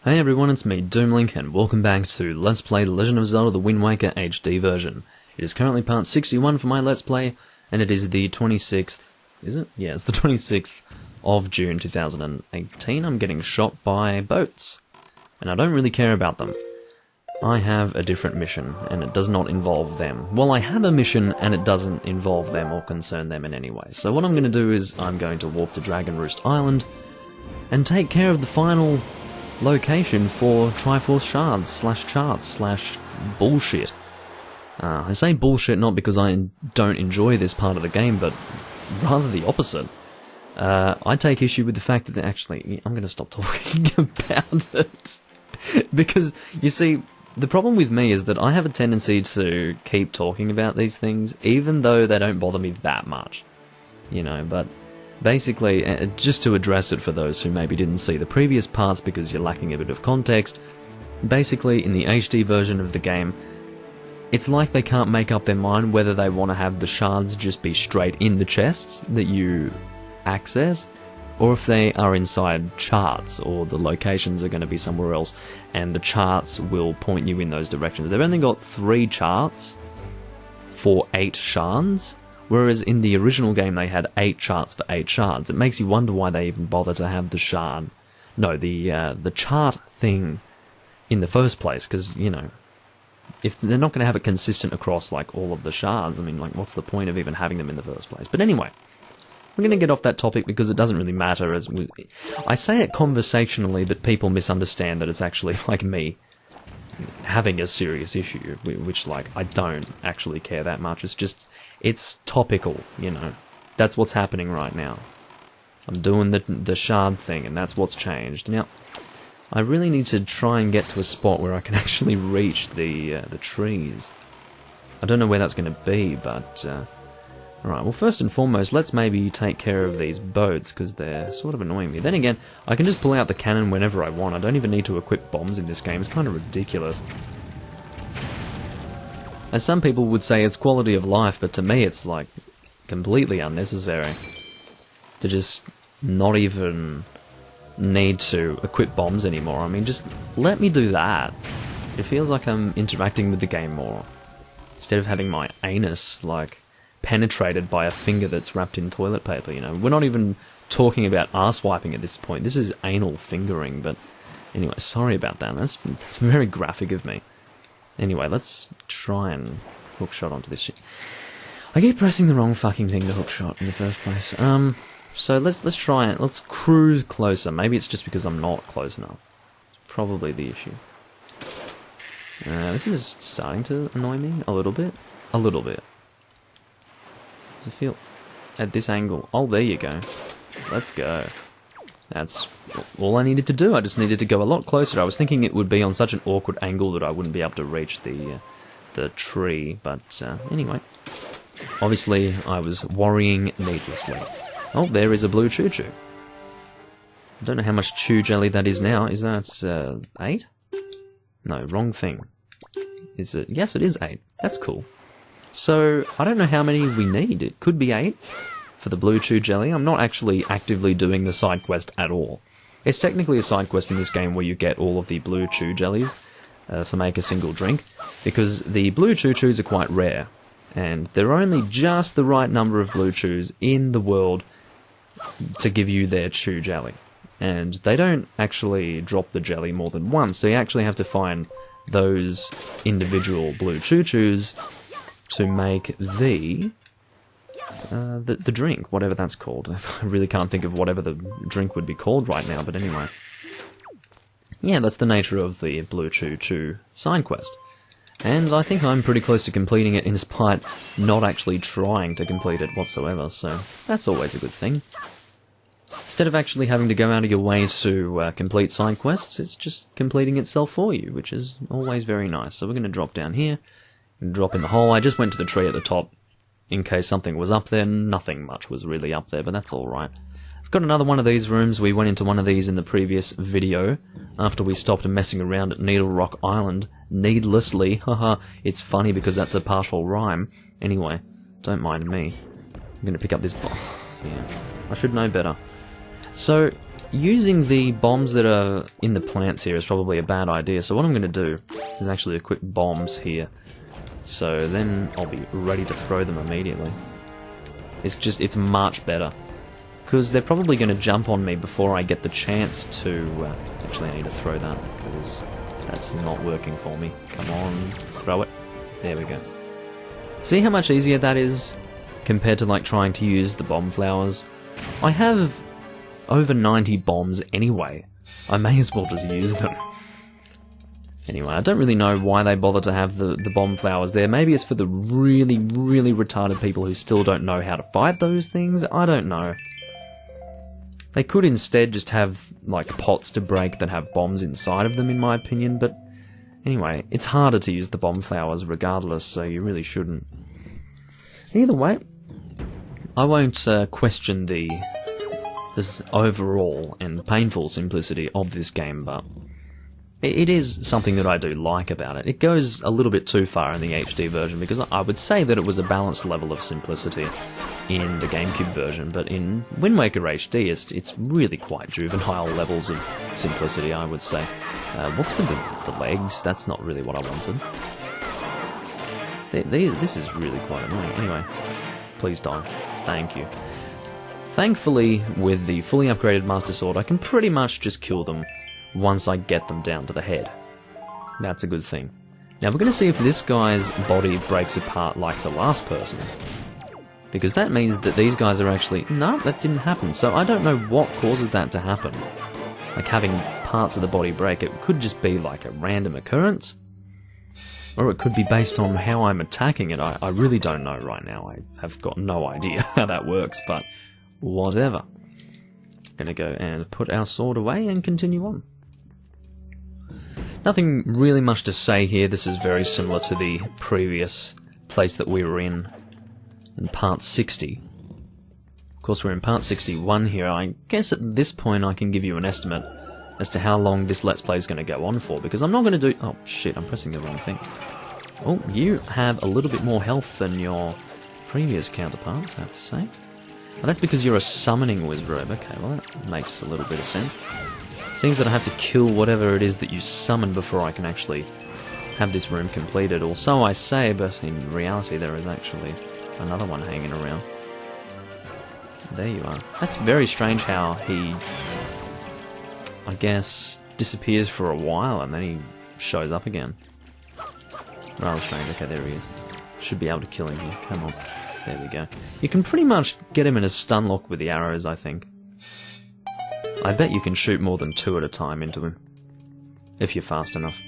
Hey everyone, it's me, Doomlink, and welcome back to Let's Play The Legend of Zelda The Wind Waker HD version. It is currently part 61 for my Let's Play, and it is the 26th, is it? Yeah, it's the 26th of June 2018. I'm getting shot by boats, and I don't really care about them. I have a different mission, and it does not involve them. Well, I have a mission, and it doesn't involve them or concern them in any way. So what I'm going to do is, I'm going to warp to Dragon Roost Island, and take care of the final location for Triforce shards slash charts slash bullshit. I say bullshit not because I don't enjoy this part of the game, but rather the opposite. I take issue with the fact that actually, I'm going to stop talking about it. Because, you see, the problem with me is that I have a tendency to keep talking about these things, even though they don't bother me that much. You know, but basically, just to address it for those who maybe didn't see the previous parts because you're lacking a bit of context, basically in the HD version of the game, it's like they can't make up their mind whether they want to have the shards just be straight in the chests that you access, or if they are inside charts, or the locations are going to be somewhere else, and the charts will point you in those directions. They've only got 3 charts for 8 shards, whereas in the original game they had 8 charts for 8 shards. It makes you wonder why they even bother to have the shard, no, the chart thing in the first place, because, you know, if they're not going to have it consistent across, like, all of the shards, I mean, like, what's the point of even having them in the first place? But anyway, we're going to get off that topic because it doesn't really matter. I say it conversationally, but people misunderstand that it's actually, like, me having a serious issue, which, like, I don't actually care that much. It's just, it's topical, you know. That's what's happening right now. I'm doing the shard thing, and that's what's changed. Now, I really need to try and get to a spot where I can actually reach the trees. I don't know where that's going to be, but alright, well, first and foremost, let's maybe take care of these boats, because they're sort of annoying me. Then again, I can just pull out the cannon whenever I want. I don't even need to equip bombs in this game. It's kind of ridiculous. As some people would say, it's quality of life, but to me it's, like, completely unnecessary. To just not even need to equip bombs anymore. I mean, just let me do that. It feels like I'm interacting with the game more, instead of having my anus, like, penetrated by a finger that's wrapped in toilet paper, you know. We're not even talking about ass wiping at this point. This is anal fingering, but anyway, sorry about that. That's very graphic of me. Anyway, let's try and hookshot onto this shit. I keep pressing the wrong fucking thing to hookshot in the first place. So let's try it. Let's cruise closer. Maybe it's just because I'm not close enough. Probably the issue. This is starting to annoy me a little bit. A little bit. Does it feel at this angle? Oh, there you go. Let's go. That's all I needed to do. I just needed to go a lot closer. I was thinking it would be on such an awkward angle that I wouldn't be able to reach the tree, but anyway. Obviously, I was worrying needlessly. Oh, there is a blue choo-choo. I don't know how much chew jelly that is now. Is that 8? No, wrong thing. Is it? Yes, it is 8. That's cool. So, I don't know how many we need. It could be 8 for the blue chew jelly. I'm not actually actively doing the side quest at all. It's technically a side quest in this game where you get all of the blue chew jellies to make a single drink, because the blue choo-choos are quite rare, and there are only just the right number of blue chews in the world to give you their chew jelly. And they don't actually drop the jelly more than once, so you actually have to find those individual blue choo-choos to make the drink, whatever that's called. I really can't think of whatever the drink would be called right now, but anyway. Yeah, that's the nature of the Blue Choo Choo side quest. And I think I'm pretty close to completing it, in spite not actually trying to complete it whatsoever, so that's always a good thing. Instead of actually having to go out of your way to complete side quests, it's just completing itself for you, which is always very nice. So we're going to drop down here, and drop in the hole. I just went to the tree at the top, in case something was up there. Nothing much was really up there, but that's alright. I've got another one of these rooms. We went into one of these in the previous video, after we stopped messing around at Overlook Island, needlessly. Haha, it's funny because that's a partial rhyme. Anyway, don't mind me. I'm gonna pick up this box. Yeah, I should know better. So, using the bombs that are in the plants here is probably a bad idea, so what I'm going to do is actually equip bombs here. So then I'll be ready to throw them immediately. It's much better. Because they're probably going to jump on me before I get the chance to... actually, I need to throw that, because that's not working for me. Come on, throw it. There we go. See how much easier that is, compared to like trying to use the bomb flowers? I have over 90 bombs anyway. I may as well just use them. Anyway, I don't really know why they bother to have the bomb flowers there. Maybe it's for the really, really retarded people who still don't know how to fight those things. I don't know. They could instead just have, like, pots to break that have bombs inside of them, in my opinion, but anyway, it's harder to use the bomb flowers regardless, so you really shouldn't. Either way, I won't question this overall and painful simplicity of this game, but it is something that I do like about it. It goes a little bit too far in the HD version, because I would say that it was a balanced level of simplicity in the GameCube version, but in Wind Waker HD, it's really quite juvenile levels of simplicity, I would say. What's with the legs? That's not really what I wanted. This is really quite annoying. Anyway, please die. Thank you. Thankfully, with the fully upgraded Master Sword, I can pretty much just kill them once I get them down to the head. That's a good thing. Now we're going to see if this guy's body breaks apart like the last person. Because that means that these guys are actually... No, that didn't happen. So I don't know what causes that to happen. Like having parts of the body break. It could just be like a random occurrence. Or it could be based on how I'm attacking it. I really don't know right now. I have got no idea how that works, but whatever. Gonna go and put our sword away and continue on. Nothing really much to say here. This is very similar to the previous place that we were in part 60. Of course, we're in part 61 here. I guess at this point I can give you an estimate as to how long this Let's Play is going to go on for, because I'm not going to do... Oh, shit, I'm pressing the wrong thing. Oh, you have a little bit more health than your previous counterparts, I have to say. Well, that's because you're a summoning wizard. Okay, well, that makes a little bit of sense. Seems that I have to kill whatever it is that you summon before I can actually have this room completed, or so I say, but in reality there is actually another one hanging around. There you are. That's very strange how he, I guess, disappears for a while and then he shows up again. Rather strange. Okay, there he is. Should be able to kill him here. Come on. There we go. You can pretty much get him in a stun lock with the arrows, I think. I bet you can shoot more than 2 at a time into him, if you're fast enough.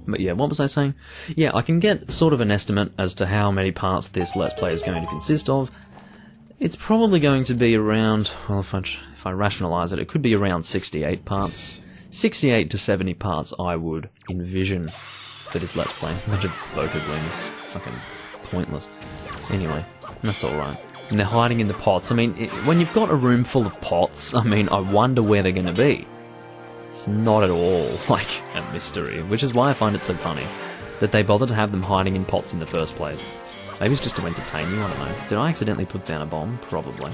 But yeah, what was I saying? Yeah, I can get sort of an estimate as to how many parts this Let's Play is going to consist of. It's probably going to be around, well, if I rationalise it, it could be around 68 parts. 68 to 70 parts I would envision for this Let's Play. Imagine Boca Bling's fucking pointless. Anyway, that's alright. And they're hiding in the pots. I mean, when you've got a room full of pots, I mean, I wonder where they're going to be. It's not at all like a mystery, which is why I find it so funny that they bother to have them hiding in pots in the first place. Maybe it's just to entertain you, I don't know. Did I accidentally put down a bomb? Probably.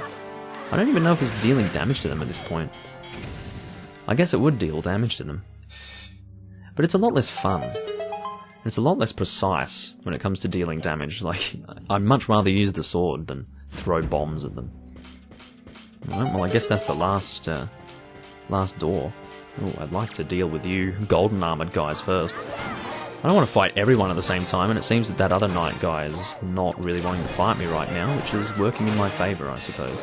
I don't even know if it's dealing damage to them at this point. I guess it would deal damage to them. But it's a lot less fun. It's a lot less precise when it comes to dealing damage. Like, I'd much rather use the sword than throw bombs at them. Alright, well I guess that's the last door. Oh, I'd like to deal with you golden armoured guys first. I don't want to fight everyone at the same time, and it seems that other knight guy is not really wanting to fight me right now, which is working in my favour, I suppose.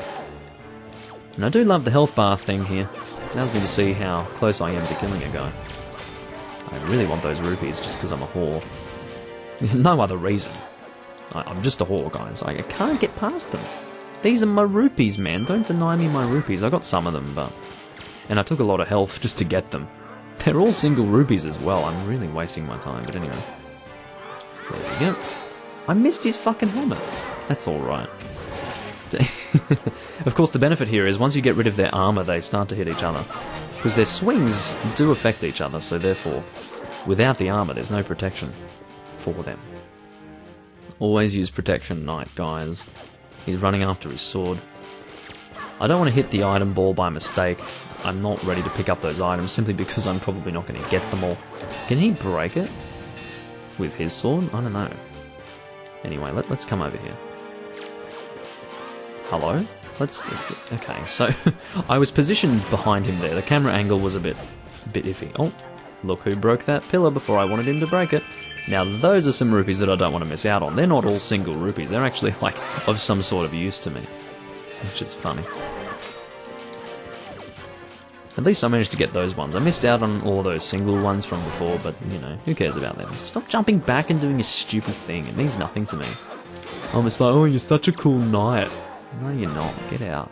And I do love the health bar thing here. It allows me to see how close I am to killing a guy. I really want those rupees just because I'm a whore. No other reason. I'm just a whore, guys. I can't get past them. These are my rupees, man. Don't deny me my rupees. I got some of them, but... And I took a lot of health just to get them. They're all single rupees as well. I'm really wasting my time, but anyway. There we go. I missed his fucking helmet. That's alright. Of course, the benefit here is once you get rid of their armour, they start to hit each other. Because their swings do affect each other, so therefore, without the armour, there's no protection for them. Always use protection, knight, guys. He's running after his sword. I don't want to hit the item ball by mistake. I'm not ready to pick up those items simply because I'm probably not going to get them all. Can he break it with his sword? I don't know. Anyway, let's come over here. Hello? Okay, so I was positioned behind him there. The camera angle was a bit iffy. Oh, look who broke that pillar before I wanted him to break it. Now those are some rupees that I don't want to miss out on. They're not all single rupees. They're actually like of some sort of use to me, which is funny. At least I managed to get those ones. I missed out on all those single ones from before, but you know, who cares about them? Stop jumping back and doing a stupid thing. It means nothing to me. I'm just like, oh, you're such a cool knight. No, you're not. Get out.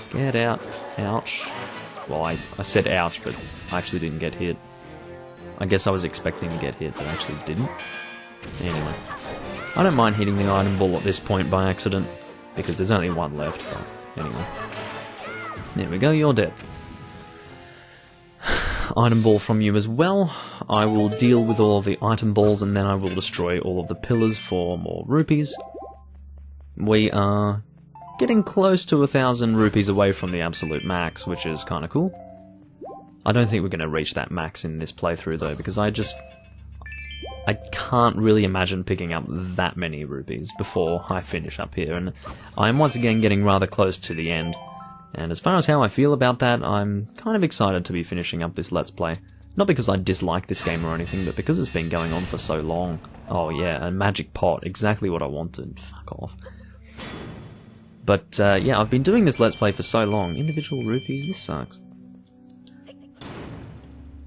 Get out. Ouch. Well, I said ouch, but I actually didn't get hit. I guess I was expecting to get hit, but I actually didn't. Anyway. I don't mind hitting the item ball at this point by accident, because there's only one left, but anyway. There we go, you're dead. Item ball from you as well. I will deal with all of the item balls, and then I will destroy all of the pillars for more rupees. We are getting close to 1,000 rupees away from the absolute max, which is kind of cool. I don't think we're going to reach that max in this playthrough though, because I can't really imagine picking up that many rupees before I finish up here, and I'm once again getting rather close to the end. And as far as how I feel about that, I'm kind of excited to be finishing up this Let's Play. Not because I dislike this game or anything, but because it's been going on for so long. Oh yeah, a magic pot, exactly what I wanted. Fuck off. But yeah, I've been doing this Let's Play for so long. Individual rupees, this sucks.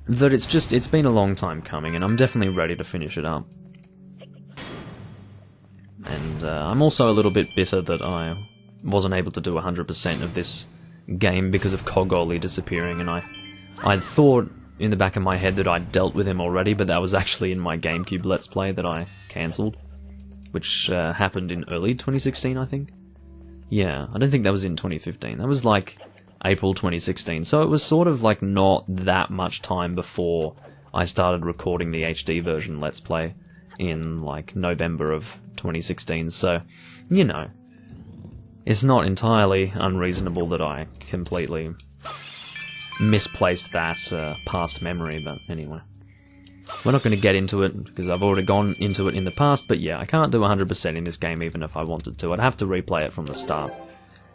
That it's been a long time coming, and I'm definitely ready to finish it up. And I'm also a little bit bitter that I wasn't able to do 100% of this game because of Kogoli disappearing, and I'd thought in the back of my head that I'd dealt with him already, but that was actually in my GameCube Let's Play that I cancelled, which happened in early 2016, I think. Yeah, I don't think that was in 2015. That was like April 2016, so it was sort of like not that much time before I started recording the HD version Let's Play in like November of 2016, so, you know, it's not entirely unreasonable that I completely misplaced that past memory, but anyway. We're not going to get into it, because I've already gone into it in the past, but yeah, I can't do 100% in this game even if I wanted to. I'd have to replay it from the start,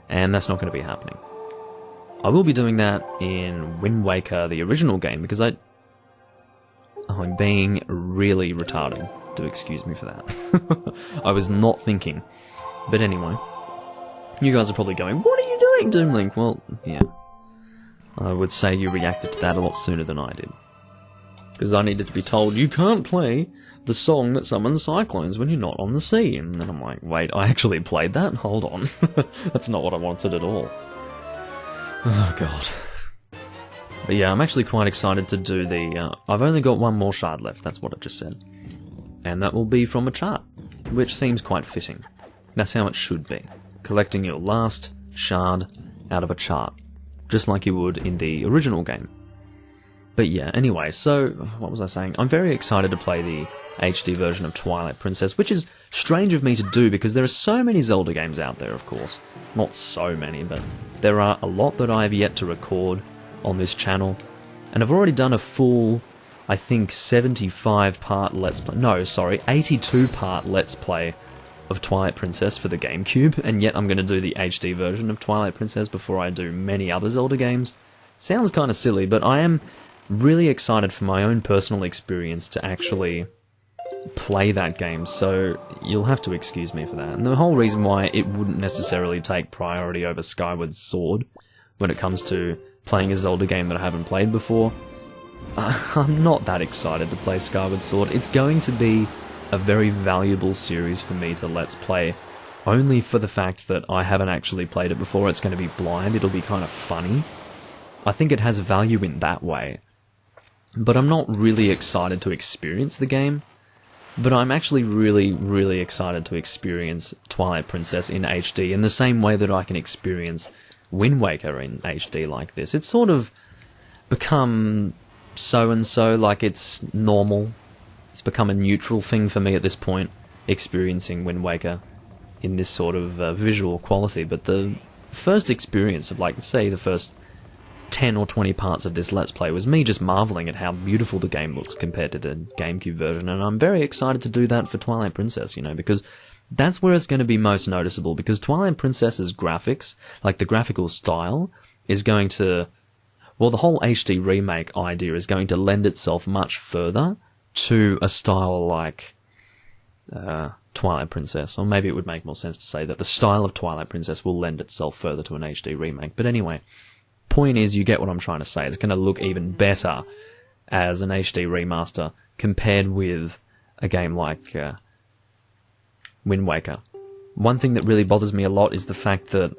and that's not going to be happening. I will be doing that in Wind Waker, the original game, because I'm being really retarded, to excuse me for that. I was not thinking. But anyway, you guys are probably going, what are you doing, Doomlink? Well, yeah. I would say you reacted to that a lot sooner than I did. Because I needed to be told, you can't play the song that summons cyclones when you're not on the sea. And then I'm like, wait, I actually played that? Hold on. That's not what I wanted at all. Oh, God. But yeah, I'm actually quite excited to do the... I've only got one more shard left, that's what I just said. And that will be from a chart, which seems quite fitting. That's how it should be. Collecting your last shard out of a chart. Just like you would in the original game. But yeah, anyway, so, what was I saying? I'm very excited to play the HD version of Twilight Princess, which is strange of me to do because there are so many Zelda games out there, of course. Not so many, but there are a lot that I have yet to record on this channel. And I've already done a full, I think, 75-part Let's Play. No, sorry, 82-part Let's Play of Twilight Princess for the GameCube, and yet I'm going to do the HD version of Twilight Princess before I do many other Zelda games. Sounds kind of silly, but I am really excited for my own personal experience to actually play that game, so you'll have to excuse me for that. And the whole reason why it wouldn't necessarily take priority over Skyward Sword when it comes to playing a Zelda game that I haven't played before, I'm not that excited to play Skyward Sword. It's going to be a very valuable series for me to Let's Play, only for the fact that I haven't actually played it before. It's going to be blind, it'll be kind of funny. I think it has value in that way. But I'm not really excited to experience the game. But I'm actually really, really excited to experience Twilight Princess in HD in the same way that I can experience Wind Waker in HD like this. It's sort of become so-and-so, like it's normal. It's become a neutral thing for me at this point, experiencing Wind Waker in this sort of visual quality. But the first experience of, like, say, the first 10 or 20 parts of this Let's Play was me just marveling at how beautiful the game looks compared to the GameCube version, and I'm very excited to do that for Twilight Princess, you know, because that's where it's going to be most noticeable, because Twilight Princess's graphics, like the graphical style, is going to... Well, the whole HD remake idea is going to lend itself much further to a style like Twilight Princess, or maybe it would make more sense to say that the style of Twilight Princess will lend itself further to an HD remake. But anyway, point is, you get what I'm trying to say. It's going to look even better as an HD remaster compared with a game like Wind Waker. One thing that really bothers me a lot is the fact that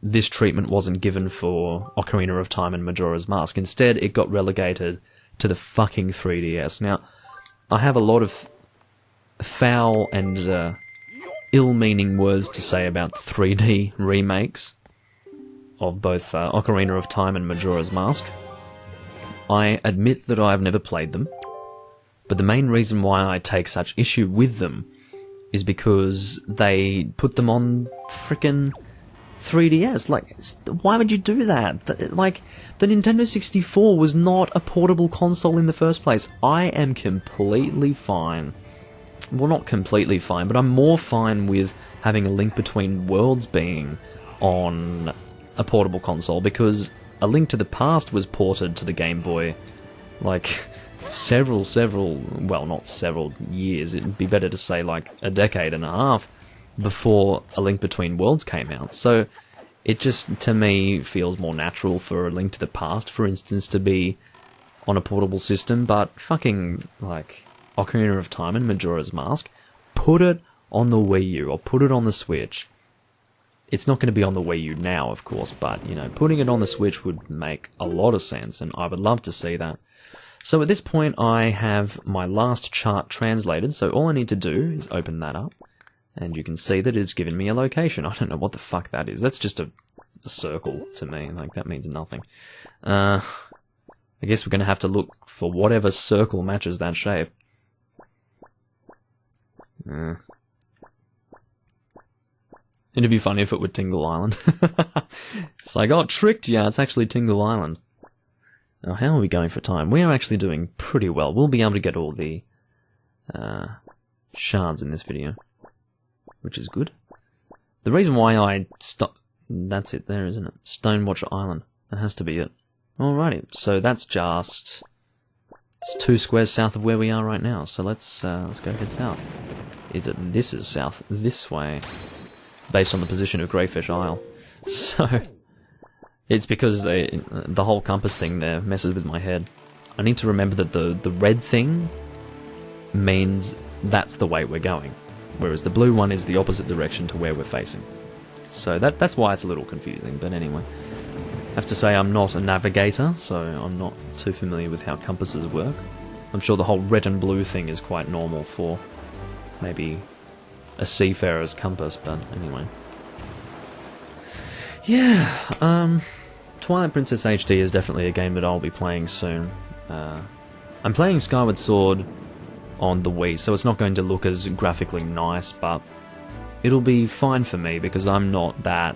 this treatment wasn't given for Ocarina of Time and Majora's Mask. Instead, it got relegated to the fucking 3DS. Now, I have a lot of foul and ill-meaning words to say about 3D remakes of both Ocarina of Time and Majora's Mask. I admit that I've never played them, but the main reason why I take such issue with them is because they put them on frickin' 3DS. Like, why would you do that? Like, the Nintendo 64 was not a portable console in the first place. I am completely fine. Well, not completely fine, but I'm more fine with having A Link Between Worlds being on a portable console, because A Link to the Past was ported to the Game Boy, like, several, well, not several years, it'd be better to say like a decade and a half before A Link Between Worlds came out. So it just, to me, feels more natural for A Link to the Past, for instance, to be on a portable system, but fucking, like, Ocarina of Time and Majora's Mask, put it on the Wii U, or put it on the Switch. It's not going to be on the Wii U now, of course, but, you know, putting it on the Switch would make a lot of sense, and I would love to see that. So at this point, I have my last chart translated, so all I need to do is open that up, and you can see that it's given me a location. I don't know what the fuck that is. That's just a circle to me. Like, that means nothing. I guess we're going to have to look for whatever circle matches that shape. It'd be funny if it were Tingle Island. It's like, oh, tricked ya, it's actually Tingle Island. Now, how are we going for time? We are actually doing pretty well. We'll be able to get all the shards in this video, which is good. The reason why I that's it there, isn't it? Stonewatch Island. That has to be it. Alrighty, so that's just... It's 2 squares south of where we are right now, so let's go head south. This is south this way, based on the position of Greyfish Isle. So, it's because the whole compass thing there messes with my head. I need to remember that the red thing means that's the way we're going, whereas the blue one is the opposite direction to where we're facing. So that's why it's a little confusing, but anyway. I have to say I'm not a navigator, so I'm not too familiar with how compasses work. I'm sure the whole red and blue thing is quite normal for maybe a seafarer's compass, but anyway. Yeah, Twilight Princess HD is definitely a game that I'll be playing soon. I'm playing Skyward Sword on the Wii, so it's not going to look as graphically nice, but it'll be fine for me because I'm not that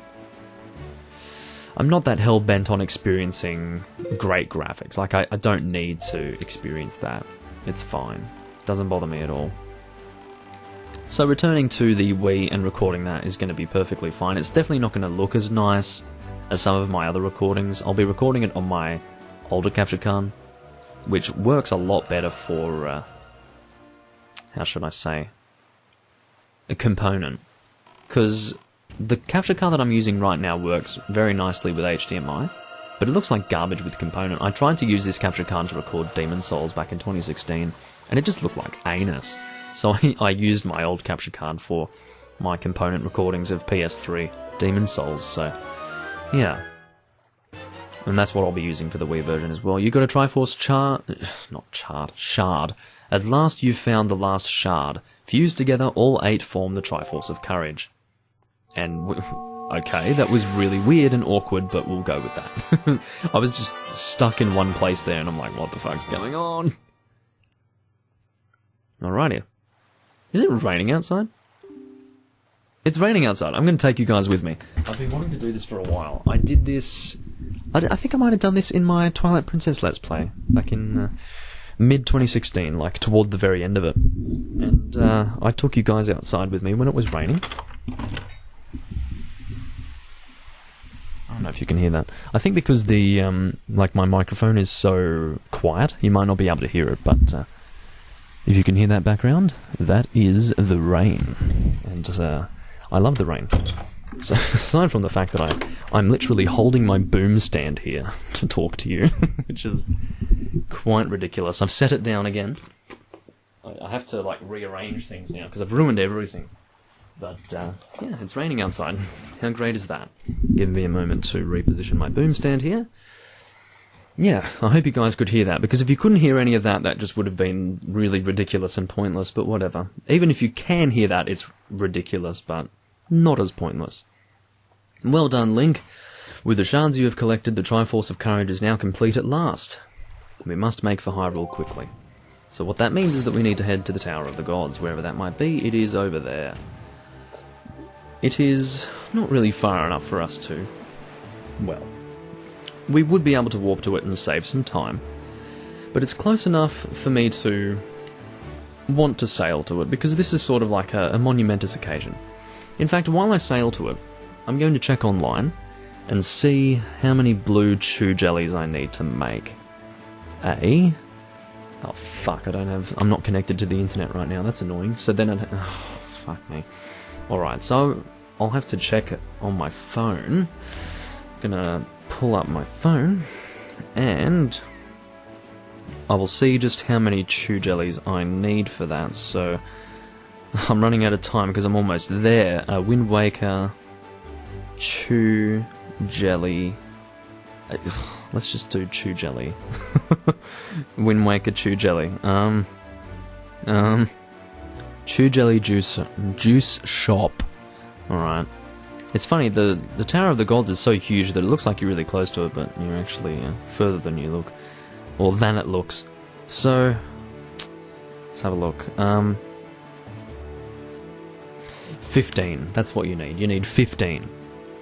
hell-bent on experiencing great graphics. Like, I don't need to experience that. It's fine. Doesn't bother me at all. So returning to the Wii and recording that is going to be perfectly fine. It's definitely not going to look as nice as some of my other recordings. I'll be recording it on my older capture card, which works a lot better for, how should I say, a component. Because the capture card that I'm using right now works very nicely with HDMI, but it looks like garbage with component. I tried to use this capture card to record Demon's Souls back in 2016, and it just looked like anus. So I used my old capture card for my component recordings of PS3 Demon's Souls, so yeah. And that's what I'll be using for the Wii version as well. You got a Triforce shard. At last you've found the last shard. Fused together, all 8 form the Triforce of Courage. And, okay, that was really weird and awkward, but we'll go with that. I was just stuck in one place there, and I'm like, what the fuck's going on? Alrighty. Is it raining outside? It's raining outside. I'm going to take you guys with me. I've been wanting to do this for a while. I did this... I think I might have done this in my Twilight Princess Let's Play, back in mid-2016, like toward the very end of it. And I took you guys outside with me when it was raining. I don't know if you can hear that. I think because the, like my microphone is so quiet, you might not be able to hear it, but if you can hear that background, that is the rain. And I love the rain. So, aside from the fact that I'm literally holding my boom stand here to talk to you, which is quite ridiculous. I've set it down again. I have to, like, rearrange things now, because I've ruined everything. But, yeah, it's raining outside. How great is that? Give me a moment to reposition my boom stand here. Yeah, I hope you guys could hear that, because if you couldn't hear any of that, that just would have been really ridiculous and pointless, but whatever. Even if you can hear that, it's ridiculous, but not as pointless. Well done, Link. With the shards you have collected, the Triforce of Courage is now complete at last. We must make for Hyrule quickly. So what that means is that we need to head to the Tower of the Gods, wherever that might be. It is over there. It is not really far enough for us to... well, we would be able to warp to it and save some time. But it's close enough for me to want to sail to it, because this is sort of like a monumentous occasion. In fact, while I sail to it, I'm going to check online and see how many blue chew jellies I need to make. Oh fuck, I'm not connected to the internet right now, that's annoying. So then oh, fuck me. Alright, so I'll have to check it on my phone. I'm gonna pull up my phone, and I will see just how many chew jellies I need for that. So I'm running out of time because I'm almost there. Wind Waker, chew jelly. Let's just do chew jelly. Wind Waker chew jelly. Chew jelly juice shop. Alright. It's funny, the Tower of the Gods is so huge that it looks like you're really close to it, but you're actually further than you look. Or than it looks. So, let's have a look. 15. That's what you need. You need 15.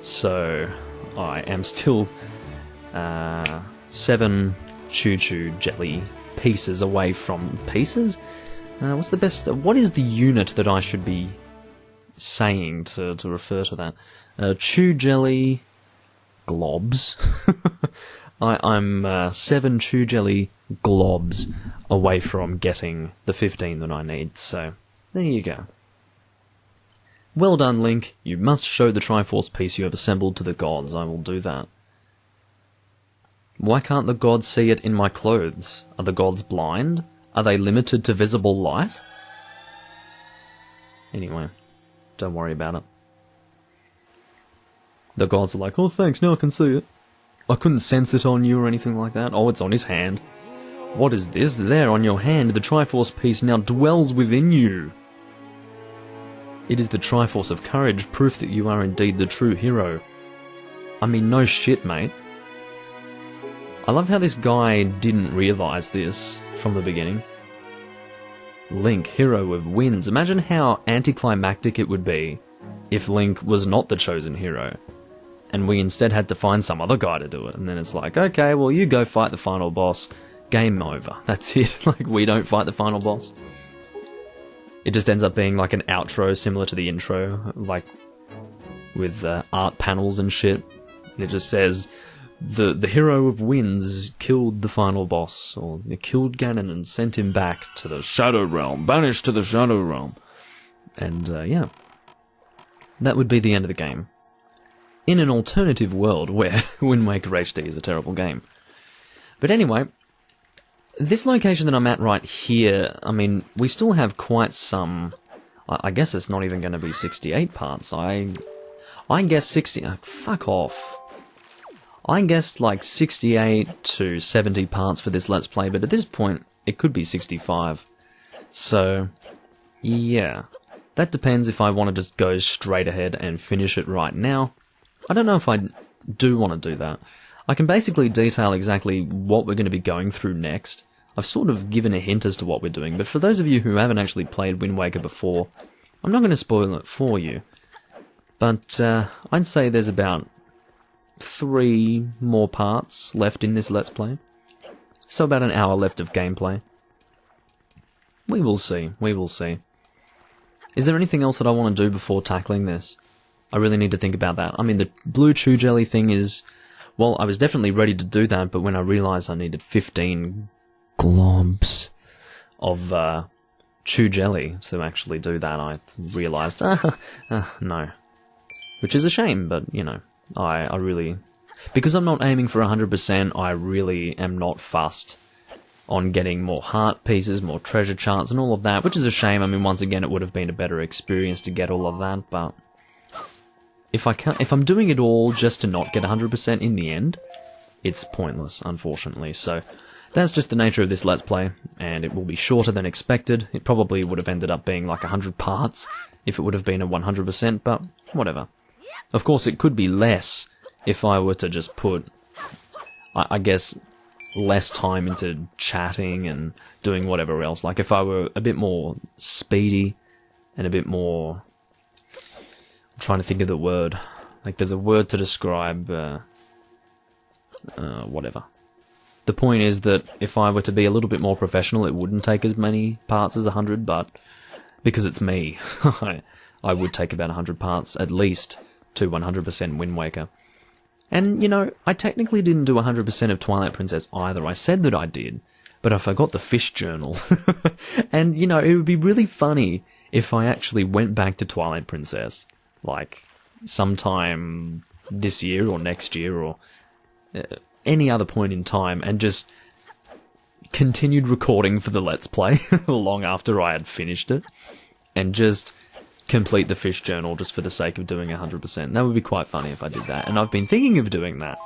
So, I am still 7 choo-choo jelly pieces away from... pieces? What's the best... what is the unit that I should be saying to refer to that? Chew jelly globs. I'm 7 chew jelly globs away from getting the 15 that I need, so there you go. Well done, Link. You must show the Triforce piece you have assembled to the gods. I will do that. Why can't the gods see it in my clothes? Are the gods blind? Are they limited to visible light? Anyway, don't worry about it. The gods are like, oh thanks, now I can see it. I couldn't sense it on you or anything like that. Oh, it's on his hand. What is this? There, on your hand, the Triforce piece now dwells within you. It is the Triforce of Courage, proof that you are indeed the true hero. I mean, no shit, mate. I love how this guy didn't realise this from the beginning. Link, hero of winds. Imagine how anticlimactic it would be if Link was not the chosen hero, and we instead had to find some other guy to do it. And then it's like, okay, well, you go fight the final boss. Game over. That's it. Like, we don't fight the final boss. It just ends up being like an outro similar to the intro, like with art panels and shit. And it just says, the hero of winds killed the final boss, or killed Ganon and sent him back to the Shadow Realm, banished to the Shadow Realm. And yeah, that would be the end of the game. In an alternative world where Wind Waker HD is a terrible game. But anyway, this location that I'm at right here, I mean, we still have quite some... I guess it's not even going to be 68 parts. I guess 60... fuck off. I guessed like 68 to 70 parts for this Let's Play, but at this point, it could be 65. So, yeah. That depends if I want to just go straight ahead and finish it right now. I don't know if I do want to do that. I can basically detail exactly what we're going to be going through next. I've sort of given a hint as to what we're doing, but for those of you who haven't actually played Wind Waker before, I'm not going to spoil it for you. But I'd say there's about 3 more parts left in this Let's Play. So about an hour left of gameplay. We will see, we will see. Is there anything else that I want to do before tackling this? I really need to think about that. I mean, the blue chew jelly thing is... Well, I was definitely ready to do that, but when I realised I needed 15 globs of chew jelly to actually do that, I realised, no. Which is a shame, but, you know, I really... Because I'm not aiming for 100%, I really am not fussed on getting more heart pieces, more treasure charts, and all of that, which is a shame. I mean, once again, it would have been a better experience to get all of that, but... If I'm doing it all just to not get 100% in the end, it's pointless, unfortunately. So that's just the nature of this Let's Play, and it will be shorter than expected. It probably would have ended up being like 100 parts if it would have been a 100%, but whatever. Of course, it could be less if I were to just put, I guess, less time into chatting and doing whatever else. Like if I were a bit more speedy and a bit more... trying to think of the word. Like, there's a word to describe, whatever. The point is that if I were to be a little bit more professional, it wouldn't take as many parts as 100, but because it's me, I would take about 100 parts, at least, to 100% Wind Waker. And, you know, I technically didn't do 100% of Twilight Princess either. I said that I did, but I forgot the fish journal. And, you know, it would be really funny if I actually went back to Twilight Princess, like, sometime this year or next year or any other point in time, and just continued recording for the Let's Play long after I had finished it, and just complete the fish journal just for the sake of doing 100%. That would be quite funny if I did that, and I've been thinking of doing that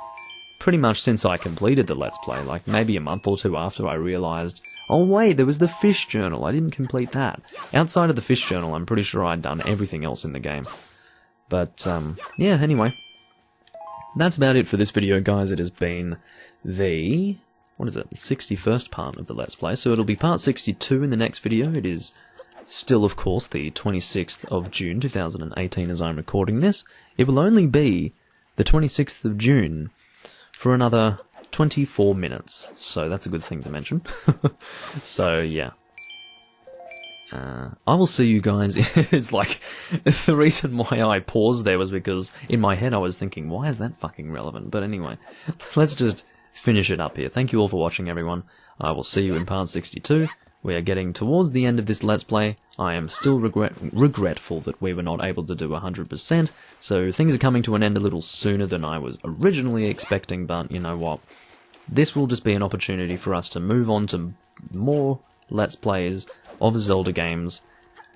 pretty much since I completed the Let's Play, like maybe a month or two after I realised, oh wait, there was the fish journal, I didn't complete that. Outside of the fish journal, I'm pretty sure I'd done everything else in the game. But, yeah, anyway. That's about it for this video, guys. It has been the... what is it? The 61st part of the Let's Play. So it'll be part 62 in the next video. It is still, of course, the 26th of June 2018 as I'm recording this. It will only be the 26th of June for another 24 minutes. So that's a good thing to mention. So, yeah. I will see you guys. It's like, the reason why I paused there was because in my head I was thinking, why is that fucking relevant? But anyway, let's just finish it up here. Thank you all for watching, everyone. I will see you in part 62. We are getting towards the end of this Let's Play. I am still regretful that we were not able to do 100%, so things are coming to an end a little sooner than I was originally expecting, but you know what? This will just be an opportunity for us to move on to more Let's Plays of Zelda games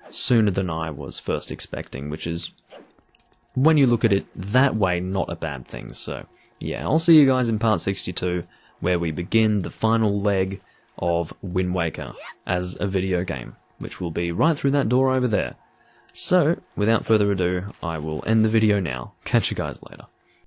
sooner than I was first expecting, which is, when you look at it that way, not a bad thing. So, yeah, I'll see you guys in part 62, where we begin the final leg of Wind Waker as a video game, which will be right through that door over there. So, without further ado, I will end the video now. Catch you guys later.